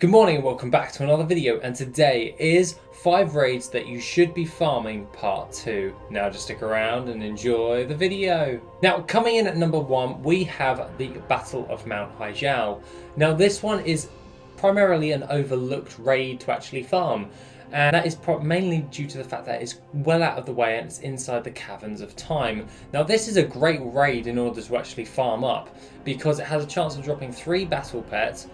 Good morning and welcome back to another video, and today is 5 raids that you should be farming part 2. Now just stick around and enjoy the video. Now coming in at number 1 we have the Battle of Mount HYJAL. Now this one is primarily an overlooked raid to actually farm, and that is mainly due to the fact that it's well out of the way and it's inside the Caverns of Time. Now this is a great raid in order to actually farm up, because it has a chance of dropping 3 battle pets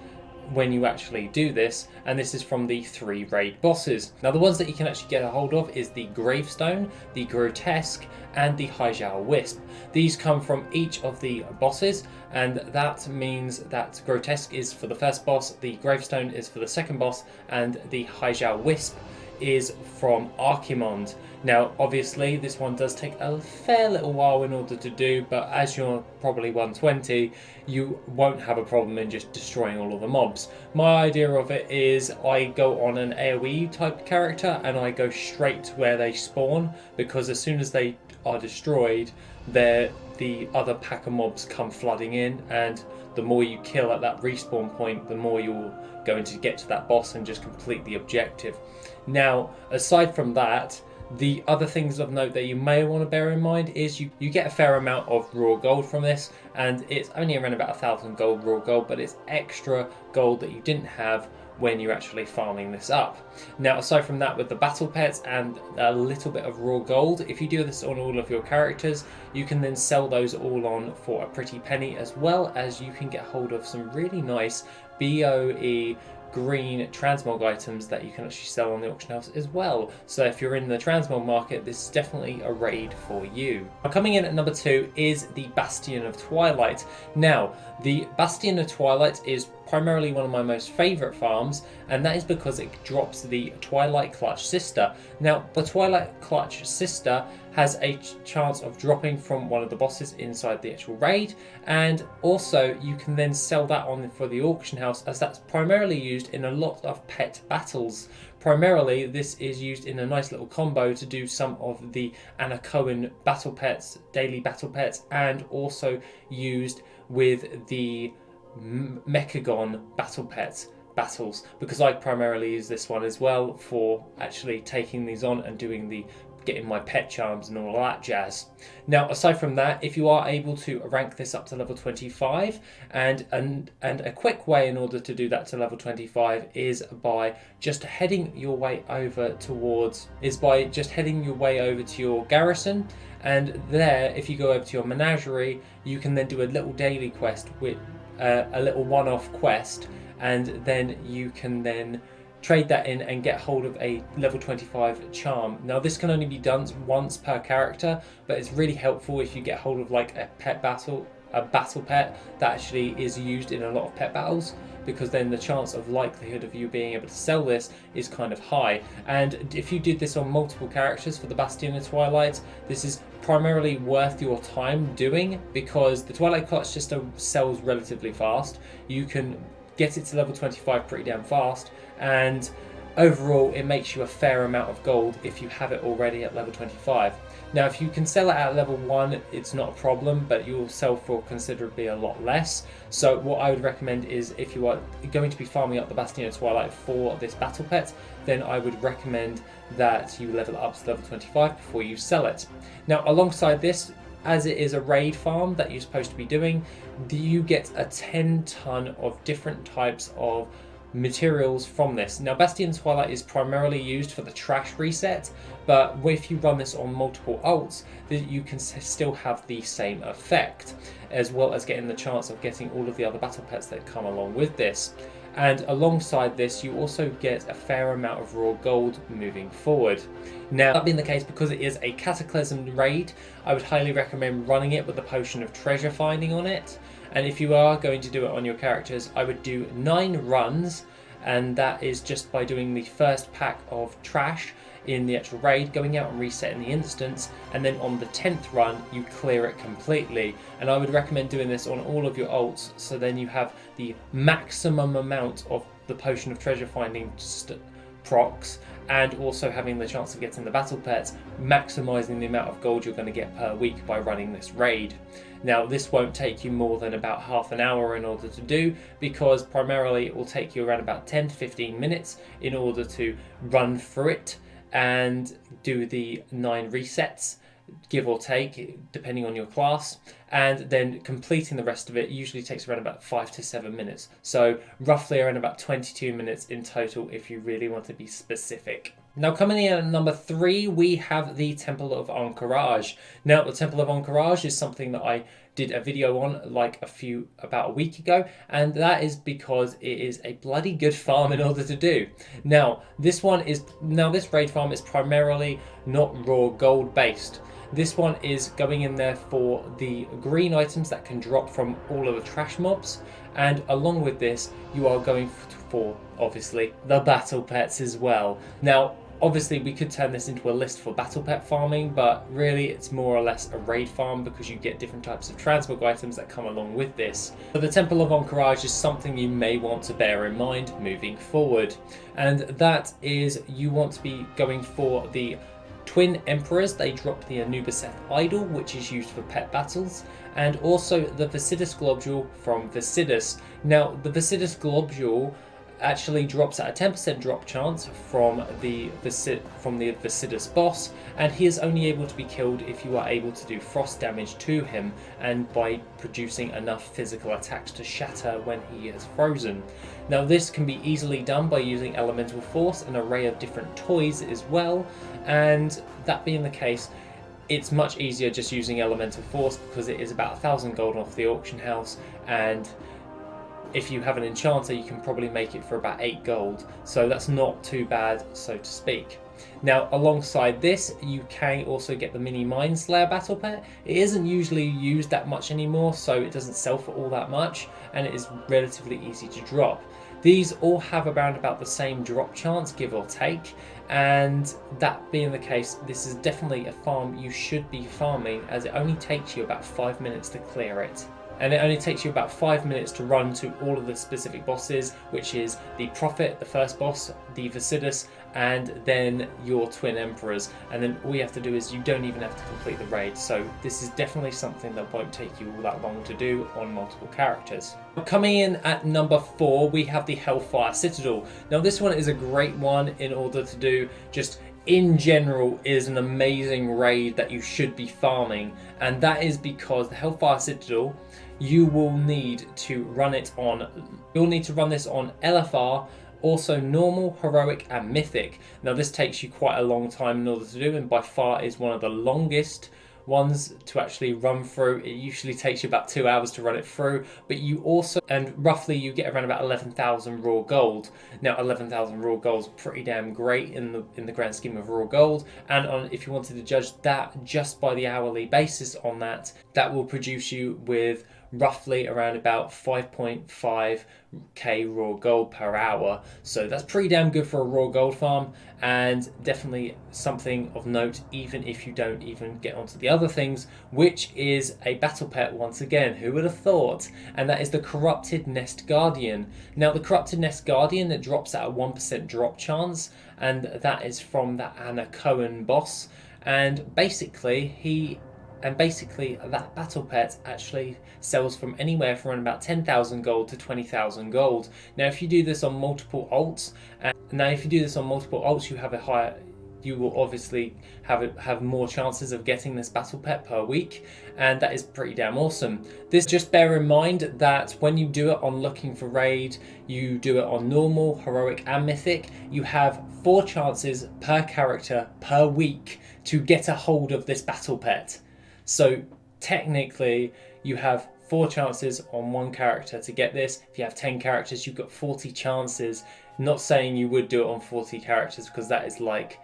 when you actually do this, and this is from the 3 raid bosses. Now the ones that you can actually get a hold of is the Gravestone, the Grotesque and the HYJAL Wisp. These come from each of the bosses, and that means that Grotesque is for the first boss, the Gravestone is for the second boss, and the HYJAL Wisp is from Archimonde. Now obviously this one does take a fair little while in order to do, but as you're probably 120 you won't have a problem in just destroying all of the mobs. My idea of it is I go on an AoE type character and I go straight to where they spawn, because as soon as they are destroyed the other pack of mobs come flooding in, and the more you kill at that respawn point, the more you're going to get to that boss and just complete the objective. Now aside from that, the other things of note that you may want to bear in mind is you get a fair amount of raw gold from this, and it's only around about 1,000 gold raw gold, but it's extra gold that you didn't have when you're actually farming this up. Now aside from that, with the battle pets and a little bit of raw gold, if you do this on all of your characters, you can then sell those all on for a pretty penny, as well as you can get hold of some really nice BOE green transmog items that you can actually sell on the auction house as well. So if you're in the transmog market, this is definitely a raid for you. Now, coming in at number 2 is the Bastion of Twilight. Now the Bastion of Twilight is primarily one of my most favourite farms, and that is because it drops the Twilight Clutch Sister. Now the Twilight Clutch Sister has a chance of dropping from one of the bosses inside the actual raid, and also you can then sell that on for the auction house, as that's primarily used in a lot of pet battles. Primarily this is used in a nice little combo to do some of the Anna Cohen battle pets, daily battle pets, and also used with the Mechagon battle pets battles, because I primarily use this one as well for actually taking these on and doing the getting my pet charms and all that jazz. Now aside from that, if you are able to rank this up to level 25, and a quick way in order to do that to level 25 is by just heading your way over to your garrison, and there if you go over to your menagerie you can then do a little daily quest with a little one-off quest, and then you can then trade that in and get hold of a level 25 charm. Now this can only be done once per character, but it's really helpful if you get hold of like a battle pet that actually is used in a lot of pet battles, because then the chance of likelihood of you being able to sell this is kind of high. And if you did this on multiple characters for the Bastion of Twilight, this is primarily worth your time doing, because the Twilight Clutch system sells relatively fast. You can get it to level 25 pretty damn fast, and overall it makes you a fair amount of gold if you have it already at level 25. Now if you can sell it at level 1 it's not a problem, but you'll sell for considerably a lot less. So what I would recommend is, if you are going to be farming up the Bastion of Twilight for this battle pet, then I would recommend that you level it up to level 25 before you sell it. Now alongside this, as it is a raid farm that you're supposed to be doing, you get a 10 ton of different types of materials from this. Now Bastion Twilight is primarily used for the trash reset, but if you run this on multiple ults, you can still have the same effect, as well as getting the chance of getting all of the other battle pets that come along with this. And alongside this you also get a fair amount of raw gold moving forward. Now that being the case, because it is a Cataclysm raid, I would highly recommend running it with the potion of treasure finding on it. And if you are going to do it on your characters, I would do 9 runs, and that is just by doing the first pack of trash in the actual raid, going out and resetting the instance, and then on the 10th run you clear it completely. And I would recommend doing this on all of your ults, so then you have the maximum amount of the potion of treasure finding procs, and also having the chance of getting the battle pets, maximizing the amount of gold you're going to get per week by running this raid. Now, this won't take you more than about half an hour in order to do, because primarily it will take you around about 10 to 15 minutes in order to run through it and do the 9 resets, give or take, depending on your class, and then completing the rest of it usually takes around about 5 to 7 minutes. So roughly around about 22 minutes in total if you really want to be specific. Now, coming in at number 3, we have the Temple of Encourage. Now, the Temple of Encourage is something that I did a video on about a week ago, and that is because it is a bloody good farm in order to do. Now, this raid farm is primarily not raw gold based. This one is going in there for the green items that can drop from all of the trash mobs, and along with this you are going for obviously the battle pets as well. Now, obviously we could turn this into a list for battle pet farming, but really it's more or less a raid farm because you get different types of transmog items that come along with this. So the Temple of Encourage is something you may want to bear in mind moving forward, and that is you want to be going for the Twin Emperors. They drop the Anubiseth Idol, which is used for pet battles, and also the Viscidus Globule from Viscidus. Now, the Viscidus Globule actually drops at a 10% drop chance from the Viscidus boss, and he is only able to be killed if you are able to do frost damage to him and by producing enough physical attacks to shatter when he is frozen. Now, this can be easily done by using Elemental Force, an array of different toys as well, and that being the case, it's much easier just using Elemental Force because it is about 1,000 gold off the auction house, and if you have an enchanter you can probably make it for about 8 gold, so that's not too bad, so to speak. Now, alongside this you can also get the mini Mind Slayer battle pet. It isn't usually used that much anymore, so it doesn't sell for all that much, and it is relatively easy to drop. These all have around about the same drop chance, give or take, and that being the case, this is definitely a farm you should be farming, as it only takes you about 5 minutes to clear it. And it only takes you about 5 minutes to run to all of the specific bosses, which is the Prophet, the first boss, the Viscidus, and then your Twin Emperors. And then all you have to do is you don't even have to complete the raid. So this is definitely something that won't take you all that long to do on multiple characters. Coming in at number 4, we have the Hellfire Citadel. Now, this one is a great one in order to do just in general is an amazing raid that you should be farming, and that is because the Hellfire Citadel, you will need to run this on LFR, also normal, heroic and mythic. Now, this takes you quite a long time in order to do, and by far is one of the longest ones to actually run through. It usually takes you about 2 hours to run it through, but you also, and roughly you get around about 11,000 raw gold. Now, 11,000 raw gold is pretty damn great in the grand scheme of raw gold, and if you wanted to judge that just by the hourly basis on that, that will produce you with roughly around about 5.5k raw gold per hour. So that's pretty damn good for a raw gold farm, and definitely something of note even if you don't even get onto the other things, which is a battle pet once again. Who would have thought? And that is the Corrupted Nest Guardian. Now, the Corrupted Nest Guardian, it drops at a 1% drop chance, and that is from the Anna Cohen boss, and basically that battle pet actually sells from anywhere from about 10,000 gold to 20,000 gold. Now, if you do this on multiple alts, you will obviously have more chances of getting this battle pet per week, and that is pretty damn awesome. This, just bear in mind that when you do it on looking for raid, you do it on normal, heroic and mythic, you have 4 chances per character per week to get a hold of this battle pet. So technically you have 4 chances on 1 character to get this. If you have 10 characters, you've got 40 chances. Not saying you would do it on 40 characters because that is like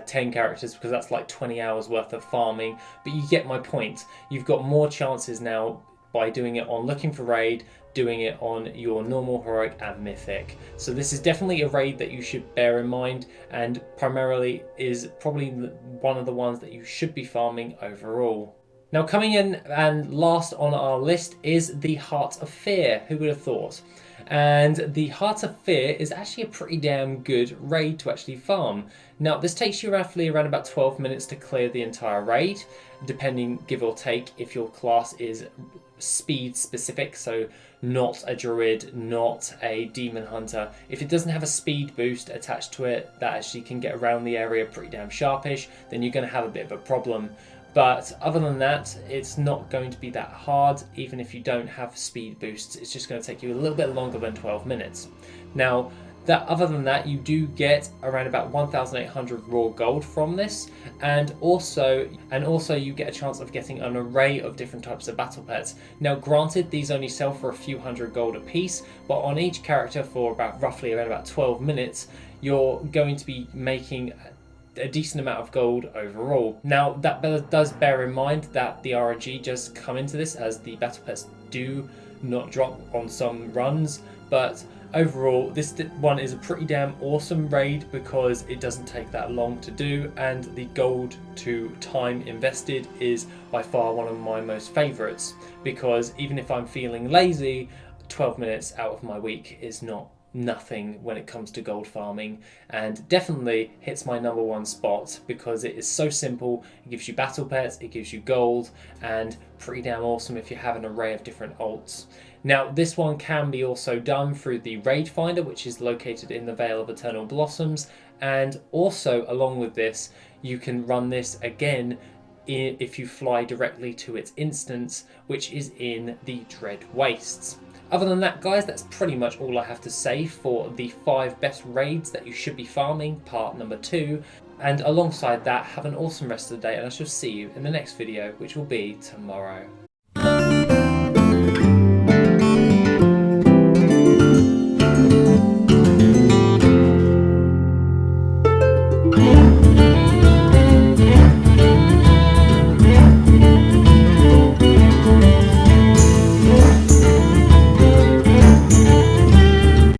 10 characters, because that's like 20 hours worth of farming, but you get my point. You've got more chances now by doing it on looking for raid, doing it on your normal, heroic and mythic. So this is definitely a raid that you should bear in mind, and primarily is probably one of the ones that you should be farming overall. Now, coming in and last on our list is the Heart of Fear. Who would have thought? And the Heart of Fear is actually a pretty damn good raid to actually farm. Now, this takes you roughly around about 12 minutes to clear the entire raid, depending, give or take, if your class is speed specific, so not a druid, not a demon hunter. If it doesn't have a speed boost attached to it that actually can get around the area pretty damn sharpish, then you're going to have a bit of a problem. But other than that, it's not going to be that hard, even if you don't have speed boosts. It's just going to take you a little bit longer than 12 minutes. Now, other than that, you do get around about 1,800 raw gold from this, and also you get a chance of getting an array of different types of battle pets. Now, granted, these only sell for a few hundred gold a piece, but on each character for roughly around about 12 minutes, you're going to be making a decent amount of gold overall. Now, that does bear in mind that the RNG does come into this, as the battle pets do not drop on some runs, but overall this one is a pretty damn awesome raid because it doesn't take that long to do, and the gold to time invested is by far one of my most favorites, because even if I'm feeling lazy, 12 minutes out of my week is nothing when it comes to gold farming, and definitely hits my number one spot because it is so simple. It gives you battle pets, it gives you gold, and pretty damn awesome if you have an array of different alts. Now, this one can be also done through the raid finder, which is located in the Vale of Eternal Blossoms, and also along with this you can run this again if you fly directly to its instance, which is in the Dread Wastes. Other than that, guys, that's pretty much all I have to say for the 5 best raids that you should be farming, part number 2. And alongside that, have an awesome rest of the day, and I shall see you in the next video, which will be tomorrow.